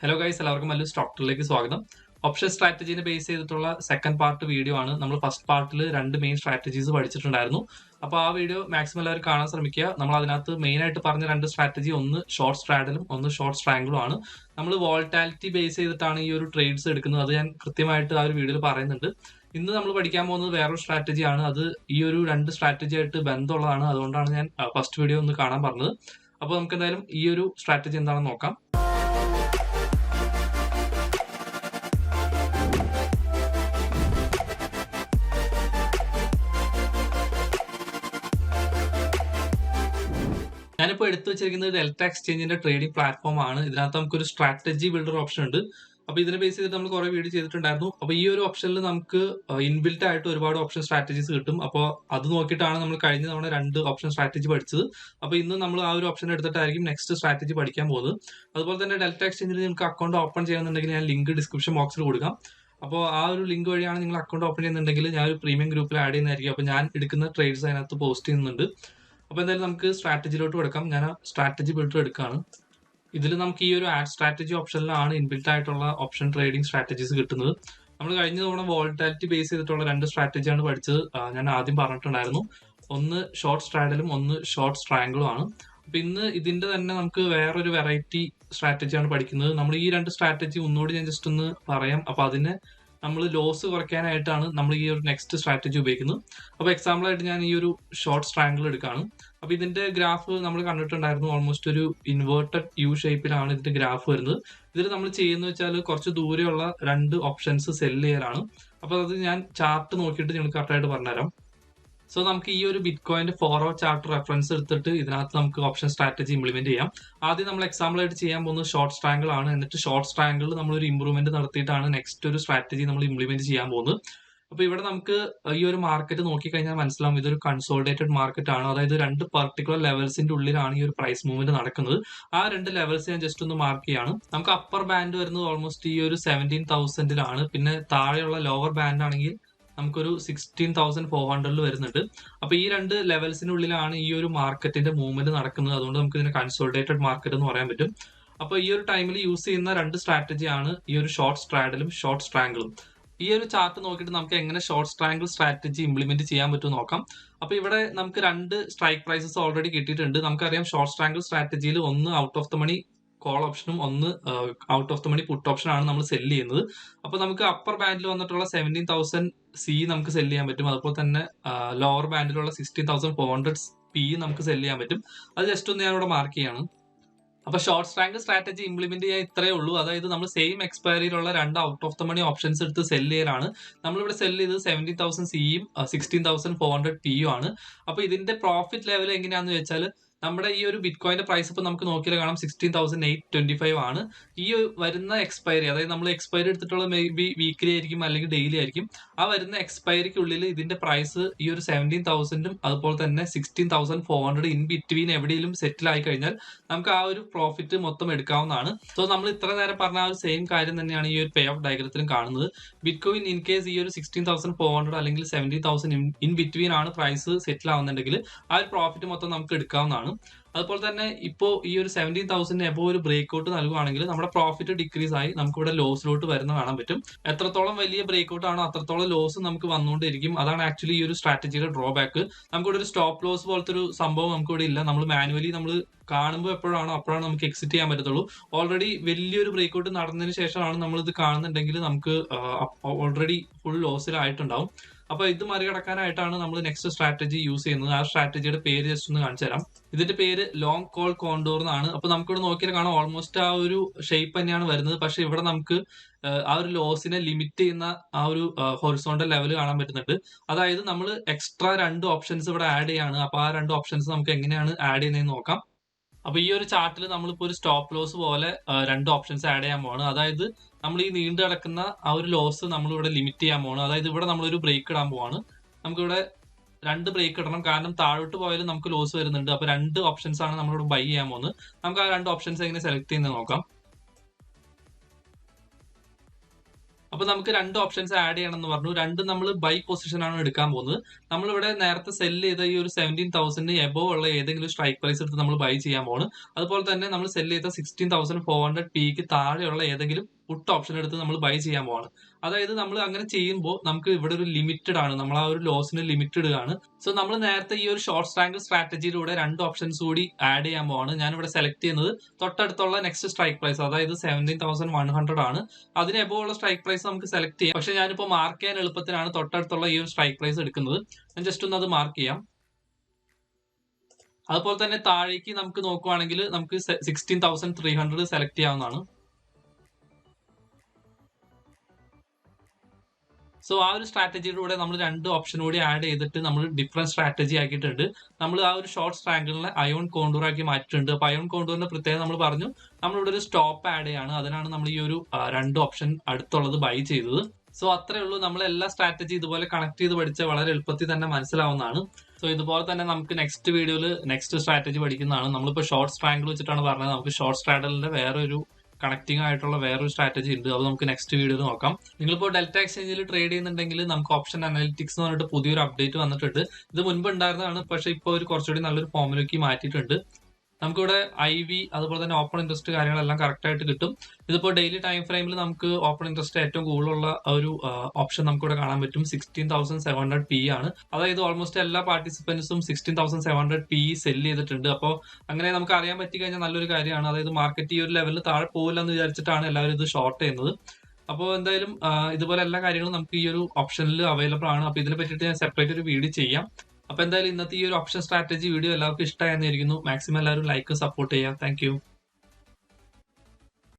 Hello guys, എല്ലാവർക്കും Mallustocktraderലേക്ക് സ്വാഗതം. Option സ്ട്രാറ്റജീനെ base ചെയ്തിട്ടുള്ള സെക്കൻഡ് പാർട്ട് വീഡിയോ ആണ്. നമ്മൾ ഫസ്റ്റ് പാർട്ടിൽ രണ്ട് മെയിൻ സ്ട്രാറ്റജീസ് പഠിച്ചിട്ടുണ്ടായിരുന്നു. അപ്പോൾ ആ വീഡിയോ മാക്സിമം എല്ലാവരും കാണാൻ ശ്രമിക്കുക. നമ്മൾ അതിനകത്ത് മെയിൻ ആയിട്ട് പറഞ്ഞ രണ്ട് സ്ട്രാറ്റജി, ഒന്ന് ഷോർട്ട് സ്ട്രാഡലും ഒന്ന് ഷോർട്ട് സ്ട്രാങ്കിളും ആണ്. നമ്മൾ വോൾട്ടാലിറ്റി ബേസ് ചെയ്തിട്ടാണ് ഈ ഒരു ട്രേഡ്സ് എടുക്കുന്നത്. അത് ഞാൻ കൃത്യമായിട്ട് ആ ഒരു വീഡിയോയിൽ പറയുന്നുണ്ട്. ഇന്ന് നമ്മൾ പഠിക്കാൻ പോകുന്നത് വേറൊരു സ്ട്രാറ്റജിയാണ്. അത് ഈ ഒരു രണ്ട് സ്ട്രാറ്റജി ആയിട്ട് ബന്ധമുള്ളതാണ്. അതുകൊണ്ടാണ് ഞാൻ ഫസ്റ്റ് വീഡിയോ ഒന്ന് കാണാൻ പറഞ്ഞത്. അപ്പോൾ നമുക്ക് എന്തായാലും ഈ ഒരു സ്ട്രാറ്റജി എന്താണെന്ന് നോക്കാം. ഞാനിപ്പോൾ എടുത്തു വെച്ചിരിക്കുന്നത് ഡെൽറ്റ എക്സ്ചേഞ്ചിന്റെ ട്രേഡിംഗ് പ്ലാറ്റ്ഫോം ആണ്. ഇതിനകത്ത് നമുക്കൊരു സ്ട്രാറ്റജി ബിൽഡർ ഓപ്ഷൻ ഉണ്ട്. അപ്പോൾ ഇതിനെ ബേസ് ചെയ്തിട്ട് നമ്മൾ കുറെ വീഡിയോ ചെയ്തിട്ടുണ്ടായിരുന്നു. അപ്പോൾ ഈ ഒരു ഓപ്ഷനിൽ നമുക്ക് ഇൻബിൽറ്റ് ആയിട്ട് ഒരുപാട് ഓപ്ഷൻ സ്ട്രാറ്റജീസ് കിട്ടും. അപ്പോൾ അത് നോക്കിയിട്ടാണ് നമ്മൾ കഴിഞ്ഞ തവണ രണ്ട് ഓപ്ഷൻ സ്ട്രാറ്റജി പഠിച്ചത്. അപ്പോൾ ഇന്ന് നമ്മൾ ആ ഒരു ഓപ്ഷൻ എടുത്തിട്ടായിരിക്കും നെക്സ്റ്റ് സ്ട്രാറ്റജി പഠിക്കാൻ പോകുന്നത്. അതുപോലെ തന്നെ ഡെൽറ്റ എക്സ്ചേഞ്ചിൽ നിങ്ങൾക്ക് അക്കൗണ്ട് ഓപ്പൺ ചെയ്യുന്നുണ്ടെങ്കിൽ ഞാൻ ലിങ്ക് ഡിസ്ക്രിപ്ഷൻ ബോക്സിൽ കൊടുക്കാം. അപ്പോൾ ആ ഒരു ലിങ്ക് വഴിയാണ് നിങ്ങൾ അക്കൗണ്ട് ഓപ്പൺ ചെയ്യുന്നുണ്ടെങ്കിൽ ഞാൻ ഒരു പ്രീമിയം ഗ്രൂപ്പിൽ ആഡ് ചെയ്യുന്നതായിരിക്കും. അപ്പോൾ ഞാൻ എടുക്കുന്ന ട്രേഡ്സ് അതിനകത്ത് പോസ്റ്റ് ചെയ്യുന്നുണ്ട്. അപ്പോൾ എന്തായാലും നമുക്ക് സ്ട്രാറ്റജിയിലോട്ട് കൊടുക്കാം. ഞാൻ സ്ട്രാറ്റജി ബിൽഡർ എടുക്കുകയാണ്. ഇതിൽ നമുക്ക് ഈ ഒരു ആഡ് സ്ട്രാറ്റജി ഓപ്ഷനിലാണ് ഇൻബിൽറ്റ് ആയിട്ടുള്ള ഓപ്ഷൻ ട്രേഡിംഗ് സ്ട്രാറ്റജീസ് കിട്ടുന്നത്. നമ്മൾ കഴിഞ്ഞ തവണ വോൾട്ടാലിറ്റി ബേസ് ചെയ്തിട്ടുള്ള രണ്ട് സ്ട്രാറ്റജിയാണ് പഠിച്ചത്. ഞാൻ ആദ്യം പറഞ്ഞിട്ടുണ്ടായിരുന്നു, ഒന്ന് ഷോർട്ട് സ്ട്രാഡലും ഒന്ന് ഷോർട്ട് സ്ട്രാങ്കിളും ആണ്. അപ്പൊ ഇന്ന് ഇതിന്റെ തന്നെ നമുക്ക് വേറൊരു വെറൈറ്റി സ്ട്രാറ്റജിയാണ് പഠിക്കുന്നത്. നമ്മൾ ഈ രണ്ട് സ്ട്രാറ്റജി ഒന്നുകൂടി ഞാൻ ജസ്റ്റ് ഒന്ന് പറയാം. അപ്പൊ അതിന് നമ്മൾ ലോസ് കുറയ്ക്കാനായിട്ടാണ് നമ്മൾ ഈ ഒരു നെക്സ്റ്റ് സ്ട്രാറ്റജി ഉപയോഗിക്കുന്നത്. അപ്പോൾ എക്സാമ്പിൾ ആയിട്ട് ഞാൻ ഈ ഒരു ഷോർട്ട് സ്ട്രാങ്കിൾ എടുക്കുകയാണ്. അപ്പോൾ ഇതിന്റെ ഗ്രാഫ് നമ്മൾ കണ്ടിട്ടുണ്ടായിരുന്നു. ഓൾമോസ്റ്റ് ഒരു ഇൻവേർട്ടഡ് യു ഷേപ്പിലാണ് ഇതിന്റെ ഗ്രാഫ് വരുന്നത്. ഇതിൽ നമ്മൾ ചെയ്യുന്നത് വെച്ചാൽ കുറച്ച് ദൂരെയുള്ള രണ്ട് ഓപ്ഷൻസ് സെല് ചെയ്യലാണ്. അപ്പോൾ അത് ഞാൻ ചാർട്ട് നോക്കിയിട്ട് നിങ്ങൾക്ക് കറക്റ്റായിട്ട് പറഞ്ഞുതരാം. സോ നമുക്ക് ഈ ഒരു ബിറ്റ് കോയിന്റെ 4 hour ചാർട്ട് റെഫറൻസ് എടുത്തിട്ട് ഇതിനകത്ത് നമുക്ക് ഓപ്ഷൻ സ്ട്രാറ്റജി ഇംപ്ലിമെന്റ് ചെയ്യാം. ആദ്യം നമ്മൾ എക്സാമ്പിൾ ആയിട്ട് ചെയ്യാൻ പോകുന്നത് ഷോർട്ട് സ്ട്രാങ്കിൾ ആണ്. എന്നിട്ട് ഷോർട്ട് സ്ട്രാങ്കിളിൽ നമ്മൾ ഒരു ഇംപ്രൂവ്മെന്റ് നടത്തിയിട്ടാണ് നെക്സ്റ്റ് ഒരു സ്ട്രാറ്റജി നമ്മൾ ഇംപ്ലിമെന്റ് ചെയ്യാൻ പോകുന്നത്. അപ്പൊ ഇവിടെ നമുക്ക് ഈ ഒരു മാർക്കറ്റ് നോക്കിക്കഴിഞ്ഞാൽ മനസ്സിലാവും, ഇതൊരു കൺസോളിഡേറ്റഡ് മാർക്കറ്റ് ആണ്. അതായത് രണ്ട് പർട്ടിക്കുലർ ലെവൽസിന്റെ ഉള്ളിലാണ് ഈ ഒരു പ്രൈസ് മൂവ്മെന്റ് നടക്കുന്നത്. ആ രണ്ട് ലെവൽസ് ഞാൻ ജസ്റ്റ് ഒന്ന് മാർക്ക് ചെയ്യാണ്. നമുക്ക് അപ്പർ ബാൻഡ് വരുന്നത് ഓൾമോസ്റ്റ് ഈ ഒരു 17,000-ലാണ്. പിന്നെ താഴെയുള്ള ലോവർ ബാൻഡ് ആണെങ്കിൽ നമുക്കൊരു 16,400 വരുന്നുണ്ട്. അപ്പൊ ഈ രണ്ട് ലെവൽസിനുള്ളിലാണ് ഈ ഒരു മാർക്കറ്റിന്റെ മൂവ്മെന്റ് നടക്കുന്നത്. അതുകൊണ്ട് നമുക്ക് ഇതിനെ കൺസോളിഡേറ്റഡ് മാർക്കറ്റ് എന്ന് പറയാൻ പറ്റും. അപ്പൊ ഈ ഒരു ടൈമിൽ യൂസ് ചെയ്യുന്ന രണ്ട് സ്ട്രാറ്റജിയാണ് ഈ ഒരു ഷോർട്ട് സ്ട്രാഡലും ഷോർട്ട് സ്ട്രാങ്കിളും. ഈ ഒരു ചാർട്ട് നോക്കിയിട്ട് നമുക്ക് എങ്ങനെ ഷോർട്ട് സ്ട്രാങ്കിൾ സ്ട്രാറ്റജി ഇംപ്ലിമെന്റ് ചെയ്യാൻ പറ്റും നോക്കാം. അപ്പൊ ഇവിടെ നമുക്ക് രണ്ട് സ്ട്രൈക്ക് പ്രൈസസ് ഓൾറെഡി കിട്ടിയിട്ടുണ്ട്. നമുക്കറിയാം ഷോർട്ട് സ്ട്രാങ്കിൾ സ്ട്രാറ്റജിയിൽ ഒന്ന് out of the money call ഓപ്ഷനും ഒന്ന് out of the money put option ആണ് നമ്മൾ സെല് ചെയ്യുന്നത്. അപ്പൊ നമുക്ക് അപ്പർ ബാൻഡിൽ വന്നിട്ടുള്ള 17,000 സി നമുക്ക് സെല് ചെയ്യാൻ പറ്റും. അതുപോലെ തന്നെ ലോവർ ബാൻഡിലുള്ള 16,400 പി നമുക്ക് സെല് ചെയ്യാൻ പറ്റും. അത് ജസ്റ്റ് ഒന്ന് ഞാൻ ഇവിടെ മാർക്ക് ചെയ്യാണ്. അപ്പൊ ഷോർട്ട് സ്ട്രാങ്കിൾ സ്ട്രാറ്റജി ഇംപ്ലിമെന്റ് ചെയ്യാൻ ഇത്രയേ ഉള്ളൂ. അതായത് നമ്മൾ സെയിം എക്സ്പയറിയിലുള്ള രണ്ട് out of the money options എടുത്ത് സെല് ചെയ്യലാണ്. നമ്മളിവിടെ സെല് ചെയ്തത് 17,000 സിയും 16,400 പിയും ആണ്. അപ്പൊ ഇതിന്റെ പ്രോഫിറ്റ് ലെവൽ എങ്ങനെയാണെന്ന് വെച്ചാൽ, നമ്മുടെ ഈ ഒരു ബിറ്റ് കോയിന്റെ പ്രൈസ് ഇപ്പൊ നമുക്ക് നോക്കിയാൽ കാണാം 16,825 ആണ്. ഈ വരുന്ന എക്സ്പയറി, അതായത് നമ്മൾ എക്സ്പയറി എടുത്തിട്ടുള്ള മേ ബി വീക്ക്ലി ആയിരിക്കും അല്ലെങ്കിൽ ഡെയിലി ആയിരിക്കും. ആ വരുന്ന എക്സ്പയറിക്കുള്ളിൽ ഇതിന്റെ പ്രൈസ് ഈ ഒരു 17,000 അതുപോലെ തന്നെ 16,400 ഇൻ ബിറ്റ്വീൻ എവിടെയെങ്കിലും സെറ്റിൽ ആയി കഴിഞ്ഞാൽ നമുക്ക് ആ ഒരു പ്രോഫിറ്റ് മൊത്തം എടുക്കാവുന്നതാണ്. സോ നമ്മൾ ഇത്ര നേരം പറഞ്ഞ ആ ഒരു സെയിം കാര്യം തന്നെയാണ് ഈ ഒരു പേ ഓഫ് ഡയഗ്രത്തിലും കാണുന്നത്. ബിറ്റ് കോയിൻ ഇൻ കേസ് ഈ ഒരു 16,400 അല്ലെങ്കിൽ 17,000 ഇൻ ബിറ്റ്വീൻ ആണ് പ്രൈസ് സെറ്റിൽ ആവുന്നുണ്ടെങ്കിൽ ആ ഒരു പ്രോഫിറ്റ് മൊത്തം നമുക്ക് എടുക്കാവുന്നതാണ്. അതുപോലെ തന്നെ ഇപ്പോ ഈ ഒരു 17,000 എബോ ഒരു ബ്രേക്ക് ഔട്ട് നൽകുവാണെങ്കിൽ നമ്മുടെ പ്രോഫിറ്റ് ഡിക്രീസ് ആയി നമുക്ക് ഇവിടെ ലോസിലോട്ട് വരുന്ന കാണാൻ പറ്റും. എത്രത്തോളം വലിയ ബ്രേക്ക് ഔട്ട് ആണോ അത്രത്തോളം ലോസ് നമുക്ക് വന്നുകൊണ്ടിരിക്കും. അതാണ് ആക്ച്വലി ഈ ഒരു സ്ട്രാറ്റജിയുടെ ഡ്രോബാക്ക്. നമുക്കിവിടെ ഒരു സ്റ്റോപ്പ് ലോസ് പോലത്തെ ഒരു സംഭവം നമുക്കിവിടെ ഇല്ല. നമ്മൾ മാനുവലി നമ്മൾ കാണുമ്പോൾ എപ്പോഴാണോ അപ്പോഴാണ് നമുക്ക് എക്സിറ്റ് ചെയ്യാൻ പറ്റത്തുള്ളൂ. ഓൾറെഡി വലിയൊരു ബ്രേക്ക് ഔട്ട് നടന്നതിന് ശേഷമാണ് നമ്മൾ ഇത് കാണുന്നുണ്ടെങ്കിൽ നമുക്ക് ഓൾറെഡി ഫുൾ ലോസിലായിട്ടുണ്ടാവും. അപ്പൊ ഇത് മറികടക്കാനായിട്ടാണ് നമ്മൾ നെക്സ്റ്റ് സ്ട്രാറ്റജി യൂസ് ചെയ്യുന്നത്. ആ സ്ട്രാറ്റജിയുടെ പേര് ജസ്റ്റ് ഒന്ന് കാണിച്ചു തരാം. ഇതിന്റെ പേര് ലോങ് കോൾ കോണ്ടോർ എന്നാണ്. അപ്പൊ നമുക്കിവിടെ നോക്കിയാൽ കാണാം ഓൾമോസ്റ്റ് ആ ഒരു ഷേപ്പ് തന്നെയാണ് വരുന്നത്. പക്ഷെ ഇവിടെ നമുക്ക് ആ ഒരു ലോസിനെ ലിമിറ്റ് ചെയ്യുന്ന ആ ഒരു ഹൊറിസോണ്ടൽ ലെവൽ കാണാൻ പറ്റുന്നുണ്ട്. അതായത് നമ്മൾ എക്സ്ട്രാ രണ്ട് ഓപ്ഷൻസ് ഇവിടെ ആഡ് ചെയ്യാണ്. അപ്പൊ ആ രണ്ട് ഓപ്ഷൻസ് നമുക്ക് എങ്ങനെയാണ് ആഡ് ചെയ്യുന്നതെന്ന് നോക്കാം. അപ്പൊ ഈ ഒരു ചാർട്ടിൽ നമ്മളിപ്പോ ഒരു സ്റ്റോപ്പ് ലോസ് പോലെ രണ്ട് ഓപ്ഷൻസ് ആഡ് ചെയ്യാൻ പോവാണ്. അതായത് നമ്മൾ ഈ നീണ്ടു കിടക്കുന്ന ആ ഒരു ലോസ് നമ്മൾ ഇവിടെ ലിമിറ്റ് ചെയ്യാൻ പോവാണ്. അതായത് ഇവിടെ നമ്മളൊരു ബ്രേക്ക് ഇടാൻ പോവാണ്. നമുക്കിവിടെ രണ്ട് ബ്രേക്ക് ഇടണം, കാരണം താഴോട്ട് പോയാലും നമുക്ക് ലോസ് വരുന്നുണ്ട്. അപ്പൊ രണ്ട് ഓപ്ഷൻസ് ആണ് നമ്മളിവിടെ ബൈ ചെയ്യാൻ പോകുന്നത്. നമുക്ക് ആ രണ്ട് ഓപ്ഷൻസ് എങ്ങനെ സെലക്ട് ചെയ്യുന്നത് നോക്കാം. അപ്പൊ നമുക്ക് രണ്ട് ഓപ്ഷൻസ് ആഡ് ചെയ്യണം എന്ന് പറഞ്ഞു. രണ്ടും നമ്മൾ ബൈ പൊസിഷൻ ആണ് എടുക്കാൻ പോകുന്നത്. നമ്മളിവിടെ നേരത്തെ സെല്ല് ചെയ്ത ഈ ഒരു 17,000 എബോവ് ഉള്ള ഏതെങ്കിലും സ്ട്രൈക്ക് പ്രൈസ് എടുത്ത് നമ്മൾ ബൈ ചെയ്യാൻ പോകുന്നു. അതുപോലെ തന്നെ നമ്മൾ സെല്ല് ചെയ്ത 16,400 പിക്ക് താഴെയുള്ള ഏതെങ്കിലും പുട്ട് ഓപ്ഷൻ എടുത്ത് നമ്മൾ ബൈ ചെയ്യാൻ പോവാണ്. അതായത് നമ്മൾ അങ്ങനെ ചെയ്യുമ്പോൾ നമുക്ക് ഇവിടെ ഒരു ലിമിറ്റഡ് ആണ്, നമ്മൾ ആ ഒരു ലോസിന് ലിമിറ്റഡ് ആണ്. സോ നമ്മൾ നേരത്തെ ഈ ഒരു ഷോർട്ട് സ്ട്രാങ്കിൾ സ്ട്രാറ്റജിയിലൂടെ രണ്ട് ഓപ്ഷൻസ് കൂടി ആഡ് ചെയ്യാൻ പോവാണ്. ഞാനിവിടെ സെലക്ട് ചെയ്യുന്നത് തൊട്ടടുത്തുള്ള നെക്സ്റ്റ് സ്ട്രൈക്ക് പ്രൈസ്, അതായത് 17,100 ആണ്. അതിന് എബോവ് ഉള്ള സ്ട്രൈക്ക് പ്രൈസ് നമുക്ക് സെലക്ട് ചെയ്യാം. പക്ഷെ ഞാനിപ്പോൾ മാർക്ക് ചെയ്യാൻ എളുപ്പത്തിനാണ് തൊട്ടടുത്തുള്ള ഈ ഒരു സ്ട്രൈക്ക് പ്രൈസ് എടുക്കുന്നത്. ഞാൻ ജസ്റ്റ് ഒന്ന് അത് മാർക്ക് ചെയ്യാം. അതുപോലെ തന്നെ താഴേക്ക് നമുക്ക് നോക്കുവാണെങ്കിൽ നമുക്ക് 16,300 സെലക്ട് ചെയ്യാവുന്നതാണ്. സോ ആ ഒരു സ്ട്രാറ്റജിയിലൂടെ നമ്മൾ രണ്ട് ഓപ്ഷൻ കൂടി ആഡ് ചെയ്തിട്ട് നമ്മൾ ഡിഫറെന്റ് സ്ട്രാറ്റജി ആക്കിയിട്ടുണ്ട്. നമ്മൾ ആ ഒരു ഷോർട്ട് സ്ട്രാങ്കിളിനെ അയോൺ കോണ്ടൂർ ആക്കി മാറ്റിയിട്ടുണ്ട്. അപ്പൊ അയോൺ കോണ്ടൂറിന്റെ പ്രത്യേകത നമ്മൾ പറഞ്ഞു, നമ്മളിവിടെ ഒരു സ്റ്റോപ്പ് ആഡ് ചെയ്യാണ്. അതിനാണ് നമ്മൾ ഈ ഒരു രണ്ട് ഓപ്ഷൻ അടുത്തുള്ളത് ബൈ ചെയ്തത്. സോ അത്രേ ഉള്ളൂ. നമ്മൾ എല്ലാ സ്ട്രാറ്റജി ഇതുപോലെ കണക്ട് ചെയ്ത് പഠിച്ച വളരെ എളുപ്പത്തിൽ തന്നെ മനസ്സിലാവുന്നതാണ്. സോ ഇതുപോലെ തന്നെ നമുക്ക് നെക്സ്റ്റ് വീഡിയോയിൽ നെക്സ്റ്റ് സ്ട്രാറ്റജി പഠിക്കുന്നതാണ്. നമ്മളിപ്പോൾ ഷോർട്ട് സ്ട്രാങ്കിൾ വെച്ചിട്ടാണ് പറഞ്ഞത്. നമുക്ക് ഷോർട്ട് സ്ട്രാഡലിന്റെ വേറൊരു കണക്റ്റിംഗ് ആയിട്ടുള്ള വേറൊരു സ്ട്രാറ്റജി ഉണ്ട്. അത് നമുക്ക് നെക്സ്റ്റ് വീഡിയോയിൽ നോക്കാം. നിങ്ങളിപ്പോൾ ഡെൽറ്റ എക്സ്ചേഞ്ചിൽ ട്രേഡ് ചെയ്യുന്നുണ്ടെങ്കിൽ നമുക്ക് ഓപ്ഷൻ അനലിറ്റിക്സ് എന്ന് പറഞ്ഞിട്ട് പുതിയൊരു അപ്ഡേറ്റ് വന്നിട്ടുണ്ട്. ഇത് മുൻപ് ഉണ്ടായിരുന്നതാണ്, പക്ഷേ ഇപ്പോൾ ഒരു കുറച്ചുകൂടി നല്ലൊരു ഫോമിലേക്ക് മാറ്റിയിട്ടുണ്ട്. നമുക്കിവിടെ IV അതുപോലെ തന്നെ ഓപ്പൺ ഇൻട്രസ്റ്റ് കാര്യങ്ങളെല്ലാം കറക്റ്റ് ആയിട്ട് കിട്ടും. ഇതിപ്പോൾ ഡെയിലി ടൈം ഫ്രെയിമിൽ നമുക്ക് ഓപ്പൺ ഇൻട്രസ്റ്റ് ഏറ്റവും കൂടുതലുള്ള ഒരു ഓപ്ഷൻ നമുക്കിവിടെ കാണാൻ പറ്റും. 16,700 PE ആണ്. അതായത് ഓൾമോസ്റ്റ് എല്ലാ പാർട്ടിസിപ്പൻസും 16,700 PE സെല് ചെയ്തിട്ടുണ്ട്. അപ്പോൾ അങ്ങനെ നമുക്ക് അറിയാൻ പറ്റി കഴിഞ്ഞാൽ നല്ലൊരു കാര്യമാണ്. അതായത് മാർക്കറ്റ് ഈ ഒരു ലെവലിൽ താഴെ പോകില്ല എന്ന് വിചാരിച്ചിട്ടാണ് എല്ലാവരും ഇത് ഷോർട്ട് ചെയ്യുന്നത്. അപ്പോൾ എന്തായാലും ഇതുപോലെ എല്ലാ കാര്യങ്ങളും നമുക്ക് ഈ ഒരു ഓപ്ഷനിൽ അവൈലബിൾ ആണ്. അപ്പോൾ ഇതിനെ പറ്റിയിട്ട് ഞാൻ സെപ്പറേറ്റ് ഒരു വീഡിയോ ചെയ്യാം. അപ്പൊ എന്തായാലും ഇന്നത്തെ ഈ ഒരു ഓപ്ഷൻ സ്ട്രാറ്റജി വീഡിയോ എല്ലാവർക്കും ഇഷ്ടമായെന്നിരിക്കുന്നു. മാക്സിമം എല്ലാവരും ലൈക്ക് സപ്പോർട്ട് ചെയ്യാം. താങ്ക്